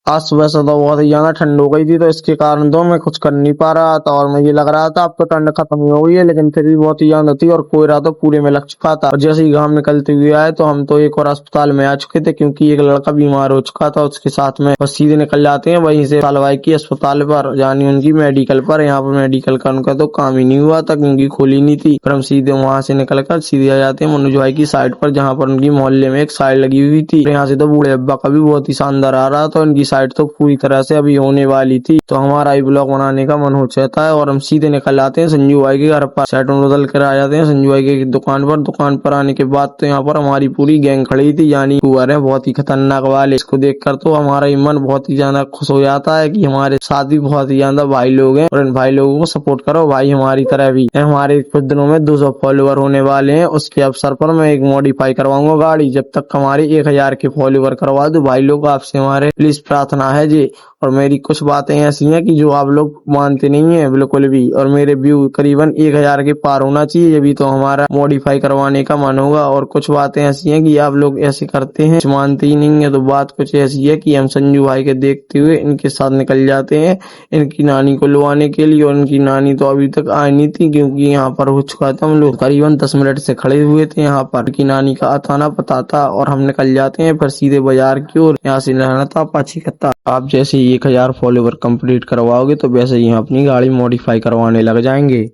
आज सुबह से तो बहुत ही ज्यादा ठंड हो गई थी, तो इसके कारण तो मैं कुछ कर नहीं पा रहा था और मुझे लग रहा था अब तो ठंड खत्म ही हो गई है, लेकिन फिर भी बहुत ही ज्यादा थी और कोहरा तो पूरे में लग चुका था। और जैसे ही घाम निकलते हुए आए तो हम तो एक और अस्पताल में आ चुके थे, क्योंकि एक लड़का बीमार हो चुका था उसके साथ में। बस सीधे निकल जाते हैं वहीं से सालवाई की अस्पताल पर, यानी उनकी मेडिकल पर। यहाँ पर मेडिकल का उनका तो काम ही नहीं हुआ था क्योंकि खोली नहीं थी। फिर हम सीधे वहां से निकल कर सीधे आ जाते हैं मनोज भाई की साइड पर, जहाँ पर उनकी मोहल्ले में एक साइड लगी हुई थी। यहाँ से तो बूढ़े अब्बा का भी बहुत ही शानदार आ रहा था, उनकी साइड तो पूरी तरह से अभी होने वाली थी। तो हमारा ही ब्लॉग बनाने का मन हो चाहता है और हम सीधे निकल आते हैं संजू भाई के घर पर। सेट बदल कर आ जाते हैं संजू भाई की दुकान पर। दुकान पर आने के बाद तो यहाँ पर हमारी पूरी गैंग खड़ी थी, यानी कुंवर है बहुत ही खतरनाक वाले। इसको देखकर तो हमारा ही मन बहुत ही ज्यादा खुश हो जाता है कि हमारे साथ भी बहुत ही ज्यादा भाई लोग हैं और इन भाई लोगों को सपोर्ट करो भाई, हमारी तरह भी। हमारे कुछ दिनों में 200 फॉलोवर होने वाले हैं, उसके अवसर पर मैं एक मॉडिफाई करवाऊंगा गाड़ी। जब तक हमारे 1000 के फॉलोवर करवा दो भाई लोग, आपसे हमारे प्लीज प्रार्थना है जी। और मेरी कुछ बातें ऐसी हैं कि जो आप लोग मानते नहीं है बिल्कुल भी, और मेरे व्यू करीबन 1000 के पार होना चाहिए, अभी तो हमारा मॉडिफाई करवाने का मन होगा। और कुछ बातें ऐसी हैं कि आप लोग ऐसे करते हैं मानते ही नहीं है। तो बात कुछ ऐसी है कि हम संजू भाई के देखते हुए इनके साथ निकल जाते हैं इनकी नानी को लुभाने के लिए। और उनकी नानी तो अभी तक आई नहीं थी, क्योंकि यहाँ पर हो चुका था, हम लोग करीबन 10 मिनट से खड़े हुए थे यहाँ पर। की नानी का आता ना पता था और हम निकल जाते हैं फिर सीधे बाजार की ओर। यहाँ से रहना था पाछी कत्ता। आप जैसे 1000 फॉलोवर कंप्लीट करवाओगे तो वैसे ही हम अपनी गाड़ी मॉडिफाई करवाने लग जाएंगे।